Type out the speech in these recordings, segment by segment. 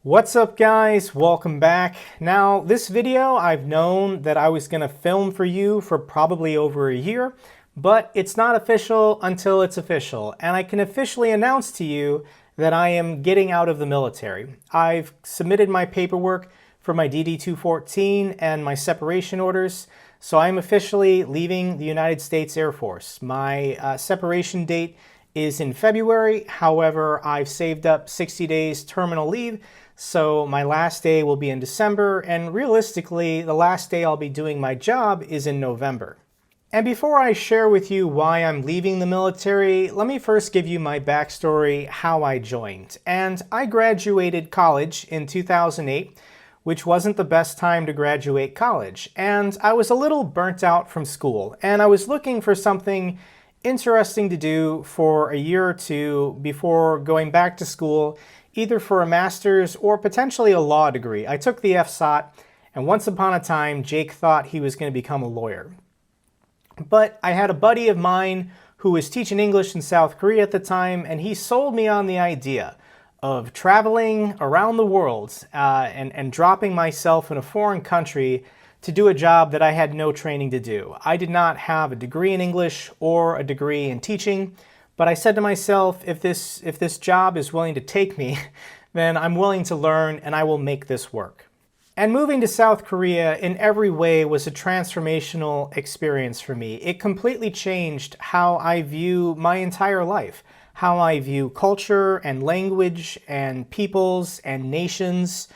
What's up guys? Welcome back. Now this video I've known that I was going to film for you for probably over a year, but it's not official until it's official, and I can officially announce to you that I am getting out of the military. I've submitted my paperwork for my DD-214 and my separation orders, so I'm officially leaving the United States Air Force. My separation date is in February. However, I've saved up 60 days terminal leave, so my last day will be in December, and realistically, the last day I'll be doing my job is in November. And before I share with you why I'm leaving the military, let me first give you my backstory, how I joined. And I graduated college in 2008, which wasn't the best time to graduate college. And I was a little burnt out from school, and I was looking for something interesting to do for a year or two before going back to school, either for a master's or potentially a law degree. I took the FSOT, and once upon a time, Jake thought he was going to become a lawyer. But I had a buddy of mine who was teaching English in South Korea at the time, and he sold me on the idea of traveling around the world and dropping myself in a foreign country to do a job that I had no training to do. I did not have a degree in English or a degree in teaching, but I said to myself, if this job is willing to take me, then I'm willing to learn and I will make this work. And moving to South Korea in every way was a transformational experience for me. It completely changed how I view my entire life, how I view culture and language and peoples and nations.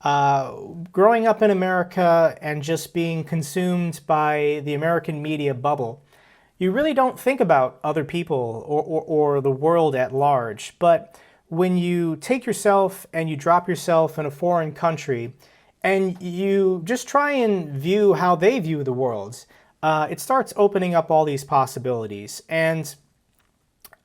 Growing up in America and just being consumed by the American media bubble, you really don't think about other people or the world at large. But when you take yourself and you drop yourself in a foreign country and you just try and view how they view the world, it starts opening up all these possibilities. And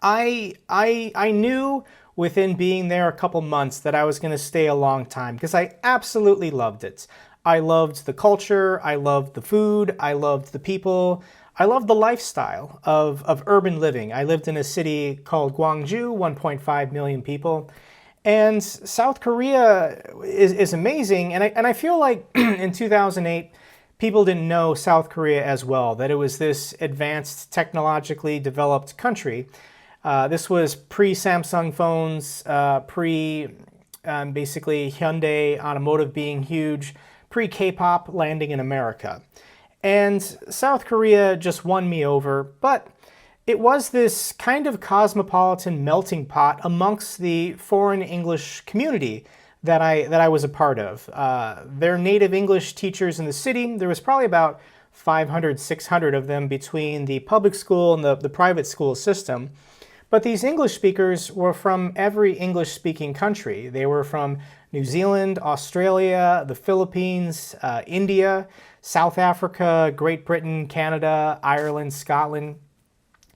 I knew within being there a couple months that I was going to stay a long time because I absolutely loved it. I loved the culture, I loved the food, I loved the people, I loved the lifestyle of urban living. I lived in a city called Gwangju, 1.5 million people. And South Korea is amazing, and I feel like in 2008, people didn't know South Korea as well, that it was this advanced, technologically developed country. This was pre-Samsung phones, basically Hyundai Automotive being huge, pre-K-pop landing in America. And South Korea just won me over, but it was this kind of cosmopolitan melting pot amongst the foreign English community that I was a part of. Their native English teachers in the city, there was probably about 500, 600 of them between the public school and the private school system. But these English speakers were from every English-speaking country. They were from New Zealand, Australia, the Philippines, India, South Africa, Great Britain, Canada, Ireland, Scotland.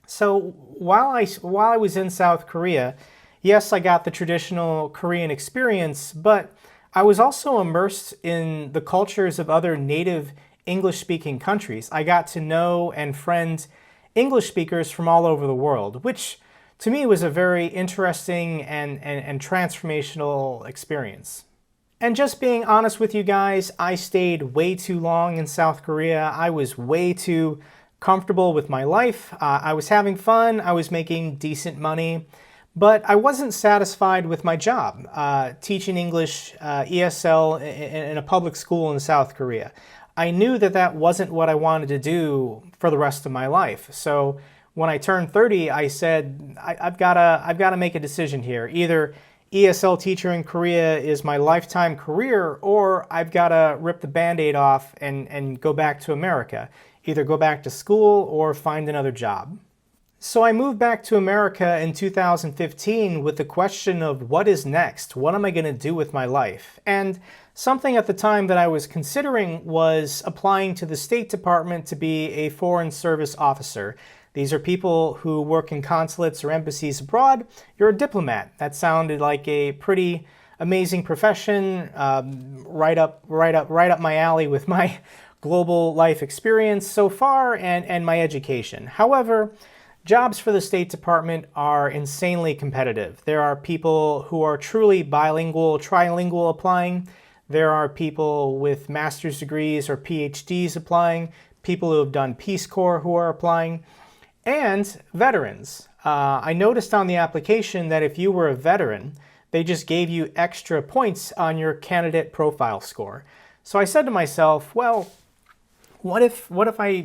So while I was in South Korea, yes, I got the traditional Korean experience, but I was also immersed in the cultures of other native English-speaking countries. I got to know and friend English speakers from all over the world, which to me was a very interesting and transformational experience. And just being honest with you guys, I stayed way too long in South Korea. I was way too comfortable with my life. I was having fun. I was making decent money, but I wasn't satisfied with my job teaching English ESL in a public school in South Korea. I knew that that wasn't what I wanted to do for the rest of my life. So when I turned 30, I said, I've got to make a decision here. Either ESL teacher in Korea is my lifetime career, or I've got to rip the Band-Aid off and go back to America. Either go back to school or find another job. So I moved back to America in 2015 with the question of what is next? What am I going to do with my life? And something at the time that I was considering was applying to the State Department to be a Foreign Service Officer. These are people who work in consulates or embassies abroad. You're a diplomat. That sounded like a pretty amazing profession, right up my alley with my global life experience so far and my education. However, Jobs for the State Department are insanely competitive. There are people who are truly bilingual, trilingual applying. There are people with master's degrees or PhDs applying, people who have done Peace Corps who are applying, and veterans. I noticed on the application that if you were a veteran, they just gave you extra points on your candidate profile score. So I said to myself, well, what if I,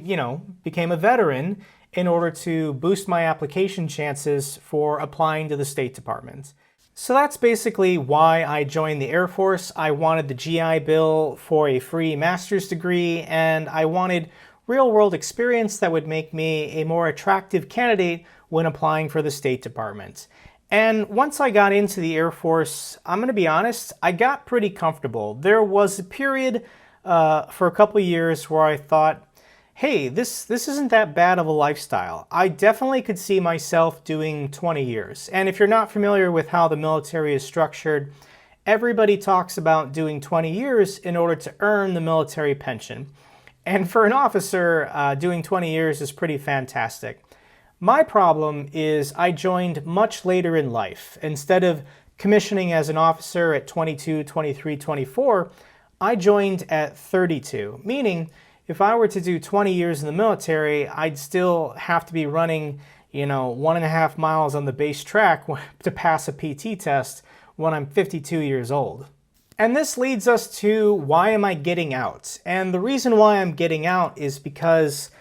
became a veteran in order to boost my application chances for applying to the State Department? So that's basically why I joined the Air Force. I wanted the GI Bill for a free master's degree, and I wanted real-world experience that would make me a more attractive candidate when applying for the State Department. And once I got into the Air Force, I'm going to be honest, I got pretty comfortable. There was a period for a couple of years where I thought, hey, this isn't that bad of a lifestyle. I definitely could see myself doing 20 years. And if you're not familiar with how the military is structured, everybody talks about doing 20 years in order to earn the military pension. And for an officer, doing 20 years is pretty fantastic. My problem is I joined much later in life. Instead of commissioning as an officer at 22, 23, 24, I joined at 32, meaning if I were to do 20 years in the military, I'd still have to be running, 1.5 miles on the base track to pass a PT test when I'm 52 years old. And this leads us to why am I getting out? And the reason why I'm getting out is because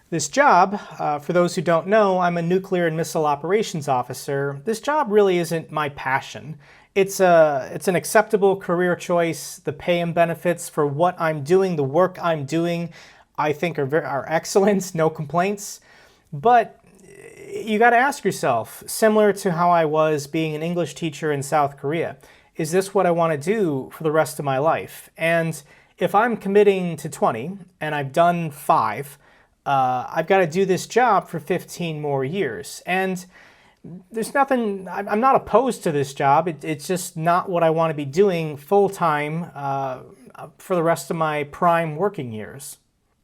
this job, for those who don't know, I'm a nuclear and missile operations officer. This job really isn't my passion. It's an acceptable career choice. The pay and benefits for what I'm doing, the work I'm doing, I think are excellent, no complaints. But you got to ask yourself, similar to how I was being an English teacher in South Korea, is this what I want to do for the rest of my life? And if I'm committing to 20 and I've done 5, I've got to do this job for 15 more years. And there's nothing, I'm not opposed to this job. It's just not what I want to be doing full-time for the rest of my prime working years.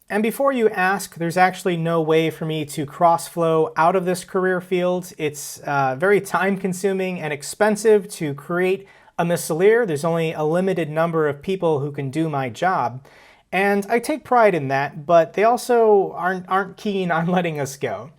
And before you ask, there's actually no way for me to cross-flow out of this career field. It's very time-consuming and expensive to create a missileer. There's only a limited number of people who can do my job. And I take pride in that, but they also aren't keen on letting us go.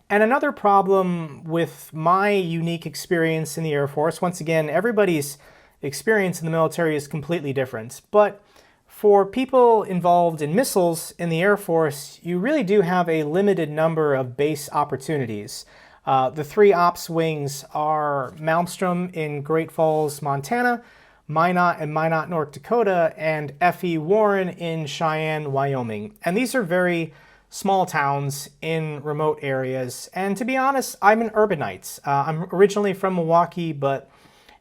And another problem with my unique experience in the Air Force, once again, everybody's experience in the military is completely different, but for people involved in missiles in the Air Force, you really do have a limited number of base opportunities. The 3 ops wings are Malmstrom in Great Falls, Montana, Minot in Minot, North Dakota, and F.E. Warren in Cheyenne, Wyoming. And these are very small towns in remote areas. And to be honest, I'm an urbanite. I'm originally from Milwaukee, but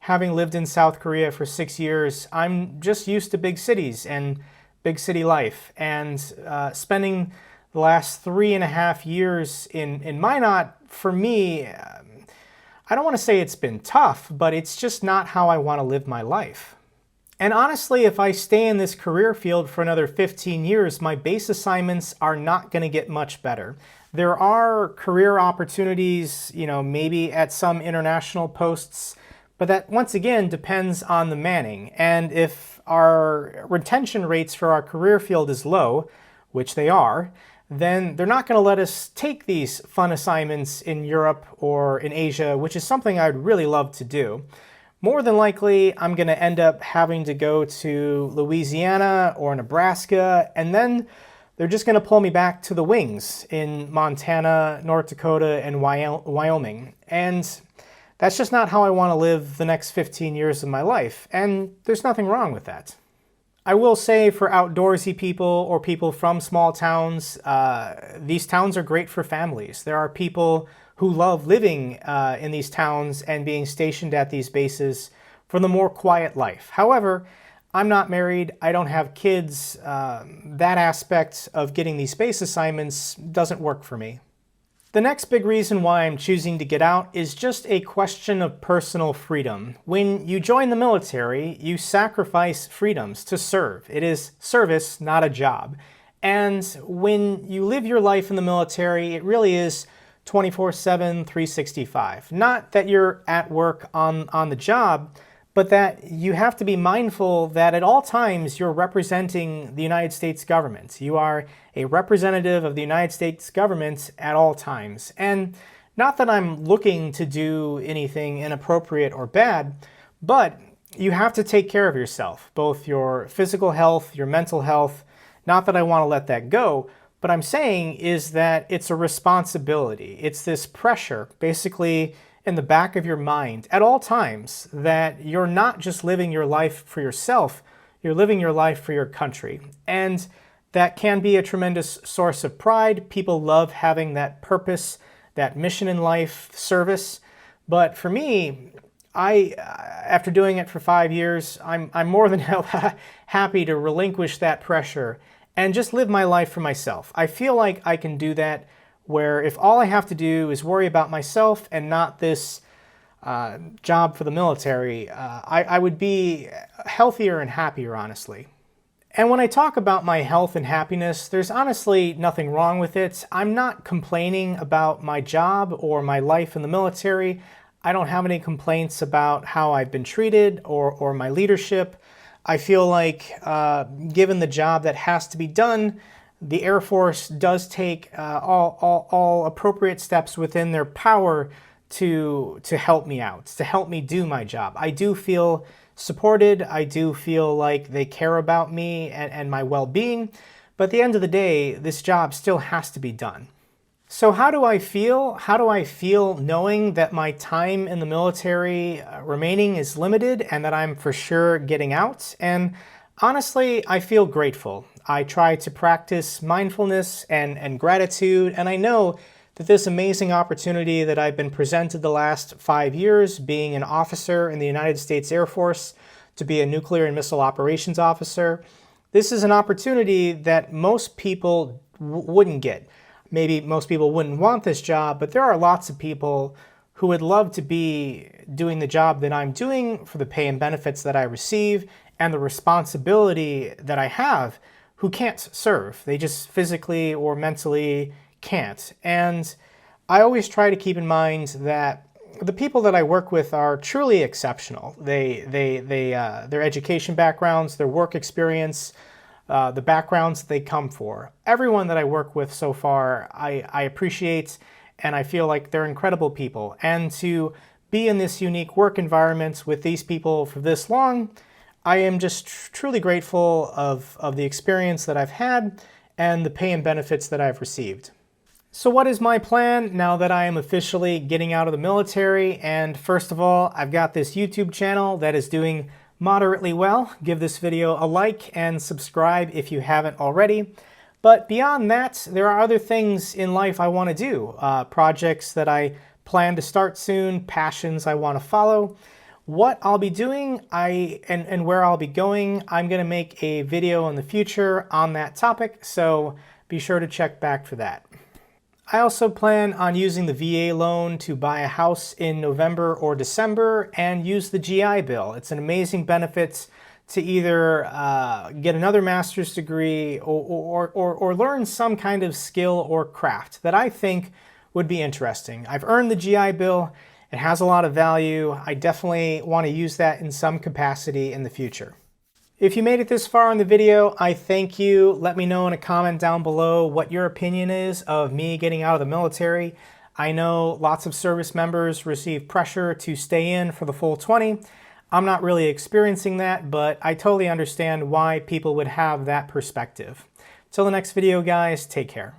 having lived in South Korea for 6 years, I'm just used to big cities and big city life. And spending the last 3.5 years in Minot, for me, I don't want to say it's been tough, but it's just not how I want to live my life. And honestly, if I stay in this career field for another 15 years, my base assignments are not going to get much better. There are career opportunities, maybe at some international posts, but that once again depends on the manning. And if our retention rates for our career field is low, which they are, then they're not going to let us take these fun assignments in Europe or in Asia, which is something I'd really love to do. More than likely, I'm going to end up having to go to Louisiana or Nebraska, and then they're just going to pull me back to the wings in Montana, North Dakota, and Wyoming. And that's just not how I want to live the next 15 years of my life, and there's nothing wrong with that. I will say for outdoorsy people or people from small towns, these towns are great for families. There are people who love living in these towns and being stationed at these bases for the more quiet life. However, I'm not married, I don't have kids. That aspect of getting these base assignments doesn't work for me. The next big reason why I'm choosing to get out is just a question of personal freedom. When you join the military, you sacrifice freedoms to serve. It is service, not a job. And when you live your life in the military, it really is 24/7, 365. Not that you're at work on the job, but that you have to be mindful that at all times you're representing the United States government. You are a representative of the United States government at all times. And not that I'm looking to do anything inappropriate or bad, but you have to take care of yourself, both your physical health, your mental health. Not that I want to let that go, but I'm saying is that it's a responsibility. It's this pressure, basically, in the back of your mind at all times that you're not just living your life for yourself, you're living your life for your country. And that can be a tremendous source of pride. People love having that purpose, that mission in life, service. But for me, after doing it for 5 years, I'm more than happy to relinquish that pressure and just live my life for myself. I feel like I can do that where if all I have to do is worry about myself and not this job for the military, I would be healthier and happier, honestly. And when I talk about my health and happiness, there's honestly nothing wrong with it. I'm not complaining about my job or my life in the military. I don't have any complaints about how I've been treated or my leadership. I feel like given the job that has to be done, the Air Force does take all appropriate steps within their power to help me out, to help me do my job. I do feel supported. I do feel like they care about me and my well-being. But at the end of the day, this job still has to be done. So how do I feel? How do I feel knowing that my time in the military remaining is limited and that I'm for sure getting out? And honestly, I feel grateful. I try to practice mindfulness and gratitude, and I know that this amazing opportunity that I've been presented the last 5 years, being an officer in the United States Air Force, to be a nuclear and missile operations officer, this is an opportunity that most people wouldn't get. Maybe most people wouldn't want this job, but there are lots of people who would love to be doing the job that I'm doing for the pay and benefits that I receive and the responsibility that I have, who can't serve. They just physically or mentally can't. And I always try to keep in mind that the people that I work with are truly exceptional. Their education backgrounds, their work experience, the backgrounds that they come for. Everyone that I work with so far, I appreciate, and I feel like they're incredible people. And to be in this unique work environment with these people for this long, I am just truly grateful of the experience that I've had and the pay and benefits that I've received. So what is my plan now that I am officially getting out of the military? And first of all, I've got this YouTube channel that is doing moderately well. Give this video a like and subscribe if you haven't already. But beyond that, there are other things in life I want to do. Projects that I plan to start soon, passions I want to follow. What I'll be doing and where I'll be going, I'm going to make a video in the future on that topic, so be sure to check back for that. I also plan on using the VA loan to buy a house in November or December and use the GI Bill. It's an amazing benefit to either get another master's degree or learn some kind of skill or craft that I think would be interesting. I've earned the GI Bill. It has a lot of value. I definitely want to use that in some capacity in the future. If you made it this far in the video, I thank you. Let me know in a comment down below what your opinion is of me getting out of the military. I know lots of service members receive pressure to stay in for the full 20. I'm not really experiencing that, but I totally understand why people would have that perspective. Till the next video, guys, take care.